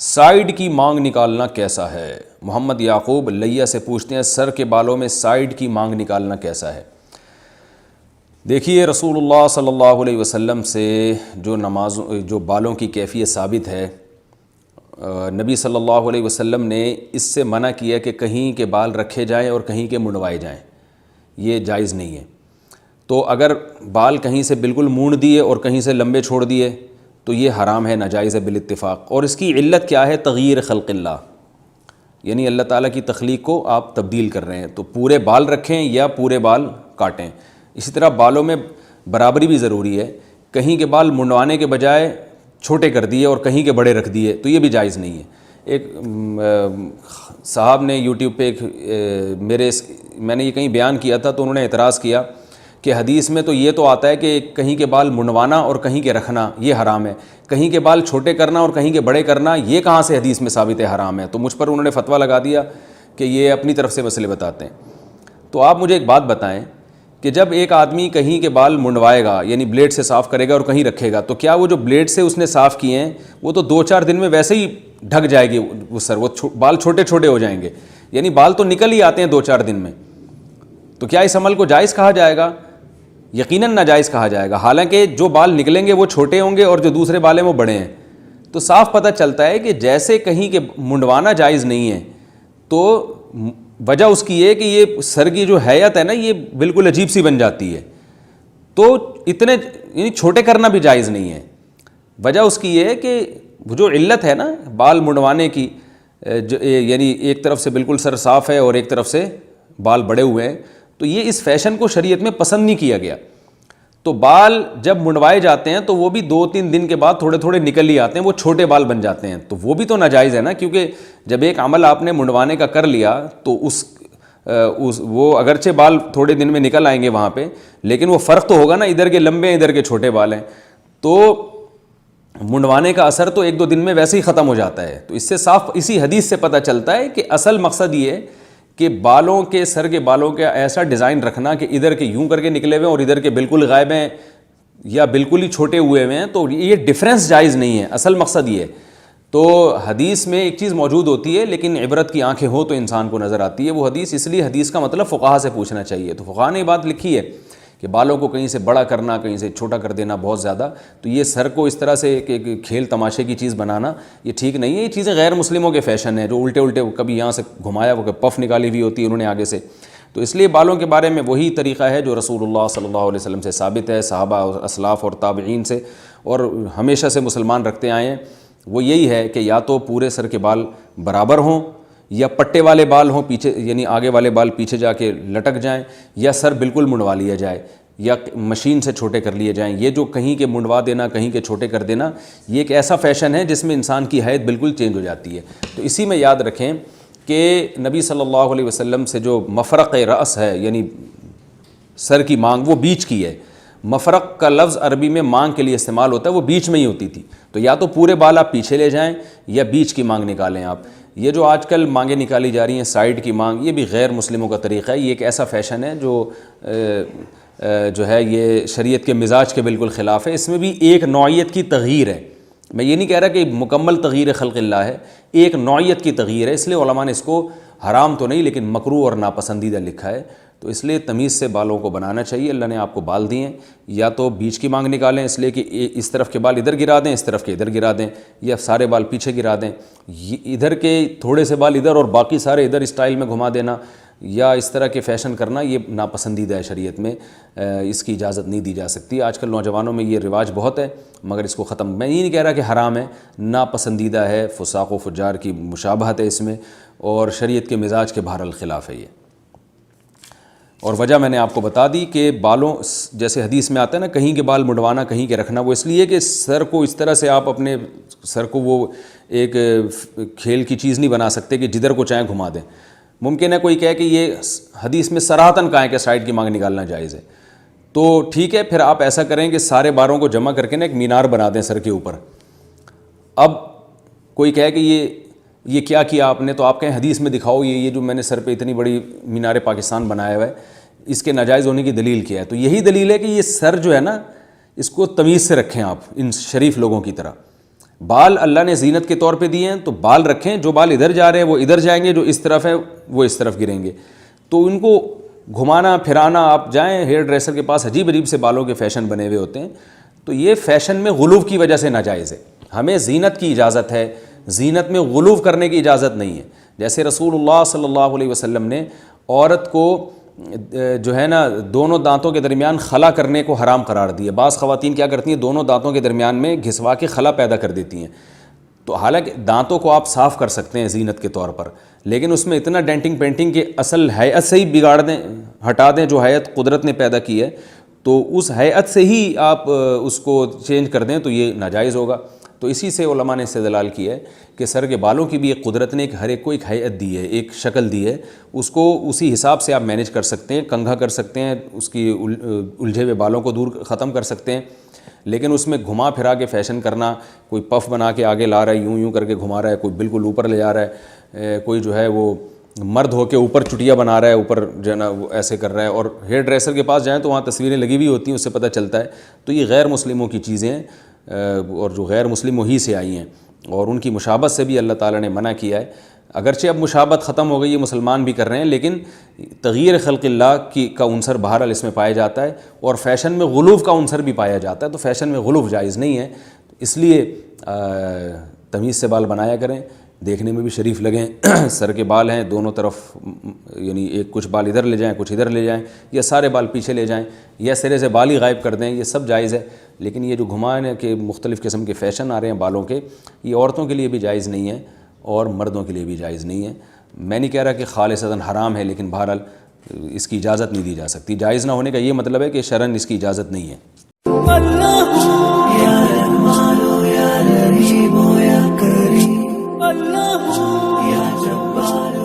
Side کی مانگ نکالنا کیسا ہے؟ محمد یعقوب لیہ سے پوچھتے ہیں سر کے بالوں میں سائیڈ کی مانگ نکالنا کیسا ہے؟ دیکھیے رسول اللہ صلی اللہ علیہ وسلم سے جو بالوں کی کیفیت ثابت ہے، نبی صلی اللہ علیہ وسلم نے اس سے منع کیا کہ کہیں کے بال رکھے جائیں اور کہیں کے منڈوائے جائیں، یہ جائز نہیں ہے۔ تو اگر بال کہیں سے بالکل مونڈ دیے اور کہیں سے لمبے چھوڑ دیے تو یہ حرام ہے، ناجائز ہے بالاتفاق۔ اور اس کی علت کیا ہے؟ تغییر خلق اللہ، یعنی اللہ تعالیٰ کی تخلیق کو آپ تبدیل کر رہے ہیں، تو پورے بال رکھیں یا پورے بال کاٹیں۔ اسی طرح بالوں میں برابری بھی ضروری ہے، کہیں کے بال منڈوانے کے بجائے چھوٹے کر دیے اور کہیں کے بڑے رکھ دیے تو یہ بھی جائز نہیں ہے۔ ایک صاحب نے یوٹیوب پہ میں نے یہ کہیں بیان کیا تھا تو انہوں نے اعتراض کیا کہ حدیث میں تو یہ تو آتا ہے کہ کہیں کے بال منڈوانا اور کہیں کے رکھنا یہ حرام ہے، کہیں کے بال چھوٹے کرنا اور کہیں کے بڑے کرنا یہ کہاں سے حدیث میں ثابت ہے حرام ہے؟ تو مجھ پر انہوں نے فتویٰ لگا دیا کہ یہ اپنی طرف سے مسئلے بتاتے ہیں۔ تو آپ مجھے ایک بات بتائیں کہ جب ایک آدمی کہیں کے بال منڈوائے گا یعنی بلیڈ سے صاف کرے گا اور کہیں رکھے گا، تو کیا وہ جو بلیڈ سے اس نے صاف کیے ہیں وہ تو 2-4 دن میں ویسے ہی ڈھک جائے گی وہ سر، وہ بال چھوٹے چھوٹے ہو جائیں گے، یعنی بال تو نکل ہی آتے ہیں 2-4 دن میں، تو کیا اس عمل کو جائز کہا جائے گا؟ یقیناً ناجائز کہا جائے گا، حالانکہ جو بال نکلیں گے وہ چھوٹے ہوں گے اور جو دوسرے بال ہیں وہ بڑے ہیں۔ تو صاف پتہ چلتا ہے کہ جیسے کہیں کہ منڈوانا جائز نہیں ہے، تو وجہ اس کی ہے کہ یہ سر کی جو حیت ہے نا یہ بالکل عجیب سی بن جاتی ہے، تو اتنے یعنی چھوٹے کرنا بھی جائز نہیں ہے۔ وجہ اس کی یہ ہے کہ جو علت ہے نا بال منڈوانے کی، یعنی ایک طرف سے بالکل سر صاف ہے اور ایک طرف سے بال بڑے ہوئے ہیں، تو یہ اس فیشن کو شریعت میں پسند نہیں کیا گیا۔ تو بال جب منڈوائے جاتے ہیں تو وہ بھی 2-3 دن کے بعد تھوڑے تھوڑے نکل ہی آتے ہیں، وہ چھوٹے بال بن جاتے ہیں، تو وہ بھی تو ناجائز ہے نا، کیونکہ جب ایک عمل آپ نے منڈوانے کا کر لیا تو وہ اگرچہ بال تھوڑے دن میں نکل آئیں گے وہاں پہ، لیکن وہ فرق تو ہوگا نا، ادھر کے لمبے ہیں ادھر کے چھوٹے بال ہیں، تو منڈوانے کا اثر تو 1-2 دن میں ویسے ہی ختم ہو جاتا ہے۔ تو اس سے صاف اسی حدیث سے پتہ چلتا ہے کہ اصل مقصد یہ ہے کہ بالوں کے سر کے بالوں کا ایسا ڈیزائن رکھنا کہ ادھر کے یوں کر کے نکلے ہوئے ہیں اور ادھر کے بالکل غائب ہیں یا بالکل ہی چھوٹے ہوئے ہیں، تو یہ ڈفرینس جائز نہیں ہے، اصل مقصد یہ ہے۔ تو حدیث میں ایک چیز موجود ہوتی ہے لیکن عبرت کی آنکھیں ہو تو انسان کو نظر آتی ہے وہ حدیث، اس لیے حدیث کا مطلب فقہا سے پوچھنا چاہیے۔ تو فقہا نے یہ بات لکھی ہے کہ بالوں کو کہیں سے بڑا کرنا کہیں سے چھوٹا کر دینا بہت زیادہ، تو یہ سر کو اس طرح سے ایک کھیل تماشے کی چیز بنانا یہ ٹھیک نہیں ہے۔ یہ چیزیں غیر مسلموں کے فیشن ہیں جو الٹے کبھی یہاں سے گھمایا وہ پف نکالی ہوئی ہوتی ہے انہوں نے آگے سے، تو اس لیے بالوں کے بارے میں وہی طریقہ ہے جو رسول اللہ صلی اللہ علیہ وسلم سے ثابت ہے، صحابہ اور اسلاف اور تابعین سے، اور ہمیشہ سے مسلمان رکھتے آئے ہیں، وہ یہی ہے کہ یا تو پورے سر کے بال برابر ہوں یا پٹے والے بال ہوں پیچھے، یعنی آگے والے بال پیچھے جا کے لٹک جائیں، یا سر بالکل منڈوا لیا جائے یا مشین سے چھوٹے کر لیے جائیں۔ یہ جو کہیں کے منڈوا دینا کہیں کے چھوٹے کر دینا یہ ایک ایسا فیشن ہے جس میں انسان کی حیت بالکل چینج ہو جاتی ہے۔ تو اسی میں یاد رکھیں کہ نبی صلی اللہ علیہ وسلم سے جو مفرق رأس ہے یعنی سر کی مانگ وہ بیچ کی ہے، مفرق کا لفظ عربی میں مانگ کے لیے استعمال ہوتا ہے، وہ بیچ میں ہی ہوتی تھی، تو یا تو پورے بال آپ پیچھے لے جائیں یا بیچ کی مانگ نکالیں آپ۔ یہ جو آج کل مانگیں نکالی جا رہی ہیں سائیڈ کی مانگ، یہ بھی غیر مسلموں کا طریقہ ہے، یہ ایک ایسا فیشن ہے جو ہے یہ شریعت کے مزاج کے بالکل خلاف ہے۔ اس میں بھی ایک نوعیت کی تغییر ہے، میں یہ نہیں کہہ رہا کہ مکمل تغییر خلق اللہ ہے، ایک نوعیت کی تغییر ہے، اس لیے علماء نے اس کو حرام تو نہیں لیکن مکروہ اور ناپسندیدہ لکھا ہے۔ تو اس لیے تمیز سے بالوں کو بنانا چاہیے، اللہ نے آپ کو بال دیے ہیں، یا تو بیچ کی مانگ نکالیں اس لیے کہ اس طرف کے بال ادھر گرا دیں، اس طرف کے ادھر گرا دیں، یا سارے بال پیچھے گرا دیں، ادھر کے تھوڑے سے بال ادھر اور باقی سارے ادھر اسٹائل میں گھما دینا، یا اس طرح کے فیشن کرنا یہ ناپسندیدہ ہے، شریعت میں اس کی اجازت نہیں دی جا سکتی۔ آج کل نوجوانوں میں یہ رواج بہت ہے مگر اس کو ختم، میں یہ نہیں کہہ رہا کہ حرام ہے، ناپسندیدہ ہے، فساق و فجار کی مشابہت ہے اس میں، اور شریعت کے مزاج کے بہرحال خلاف ہے یہ۔ اور وجہ میں نے آپ کو بتا دی کہ بالوں جیسے حدیث میں آتا ہے نا کہیں کے بال منڈوانا کہیں کے رکھنا، وہ اس لیے کہ سر کو اس طرح سے آپ اپنے سر کو وہ ایک کھیل کی چیز نہیں بنا سکتے کہ جدھر کو چاہیں گھما دیں۔ ممکن ہے کوئی کہے کہ یہ حدیث میں صراحتاً کہا ہے کہ سائیڈ کی مانگ نکالنا جائز ہے، تو ٹھیک ہے پھر آپ ایسا کریں کہ سارے باروں کو جمع کر کے نا ایک مینار بنا دیں سر کے اوپر۔ اب کوئی کہے کہ یہ کیا آپ نے، تو آپ کہیں حدیث میں دکھاؤ یہ جو میں نے سر پہ اتنی بڑی مینار پاکستان بنایا ہوا ہے اس کے ناجائز ہونے کی دلیل کیا ہے؟ تو یہی دلیل ہے کہ یہ سر جو ہے نا اس کو تمیز سے رکھیں آپ ان شریف لوگوں کی طرح۔ بال اللہ نے زینت کے طور پہ دیے ہیں تو بال رکھیں، جو بال ادھر جا رہے ہیں وہ ادھر جائیں گے، جو اس طرف ہیں وہ اس طرف گریں گے. تو ان کو گھمانا پھرانا، آپ جائیں ہیئر ڈریسر کے پاس، عجیب عجیب سے بالوں کے فیشن بنے ہوئے ہوتے ہیں. تو یہ فیشن میں غلو کی وجہ سے ناجائز ہے. ہمیں زینت کی اجازت ہے، زینت میں غلو کرنے کی اجازت نہیں ہے. جیسے رسول اللہ صلی اللہ علیہ وسلم نے عورت کو جو ہے نا دونوں دانتوں کے درمیان خلا کرنے کو حرام قرار دیا. بعض خواتین کیا کرتی ہیں، دونوں دانتوں کے درمیان میں گھسوا کے خلا پیدا کر دیتی ہیں. تو حالانکہ دانتوں کو آپ صاف کر سکتے ہیں زینت کے طور پر، لیکن اس میں اتنا ڈینٹنگ پینٹنگ کے اصل ہیئت سے ہی بگاڑ دیں، ہٹا دیں جو ہیئت قدرت نے پیدا کی ہے، تو اس ہیئت سے ہی آپ اس کو چینج کر دیں تو یہ ناجائز ہوگا. تو اسی سے علماء نے استدلال کی ہے کہ سر کے بالوں کی بھی ایک قدرت نے ہر ایک کو ایک ہیئت دی ہے، ایک شکل دی ہے، اس کو اسی حساب سے آپ مینیج کر سکتے ہیں، کنگھا کر سکتے ہیں، اس کی الجھے ہوئے بالوں کو دور ختم کر سکتے ہیں. لیکن اس میں گھما پھرا کے فیشن کرنا، کوئی پف بنا کے آگے لا رہا ہے، یوں کر کے گھما رہا ہے، کوئی بالکل اوپر لے جا رہا ہے، کوئی جو ہے وہ مرد ہو کے اوپر چٹیا بنا رہا ہے، اوپر جو ہے نا وہ ایسے کر رہا ہے. اور ہیئر ڈریسر کے پاس جائیں تو وہاں تصویریں لگی ہوئی ہوتی ہیں، اس سے پتہ چلتا ہے. تو یہ غیر مسلموں کی چیزیں ہیں، اور جو غیر مسلموں ہی سے آئی ہیں، اور ان کی مشابت سے بھی اللہ تعالیٰ نے منع کیا ہے. اگرچہ اب مشابت ختم ہو گئی ہے، مسلمان بھی کر رہے ہیں، لیکن تغیر خلق اللہ کا عنصر بہرحال اس میں پایا جاتا ہے، اور فیشن میں غلوف کا عنصر بھی پایا جاتا ہے. تو فیشن میں غلوف جائز نہیں ہے، اس لیے تمیز سے بال بنایا کریں، دیکھنے میں بھی شریف لگیں. سر کے بال ہیں دونوں طرف، یعنی ایک کچھ بال ادھر لے جائیں، کچھ ادھر لے جائیں، یا سارے بال پیچھے لے جائیں، یا سرے سے بال ہی غائب کر دیں، یہ سب جائز ہے. لیکن یہ جو گھمانے کے مختلف قسم کے فیشن آ رہے ہیں بالوں کے، یہ عورتوں کے لیے بھی جائز نہیں ہے اور مردوں کے لیے بھی جائز نہیں ہے. میں نہیں کہہ رہا کہ خالصتاً حرام ہے، لیکن بہرحال اس کی اجازت نہیں دی جا سکتی. جائز نہ ہونے کا یہ مطلب ہے کہ شرعاً اس کی اجازت نہیں ہے. اللہ یا جبار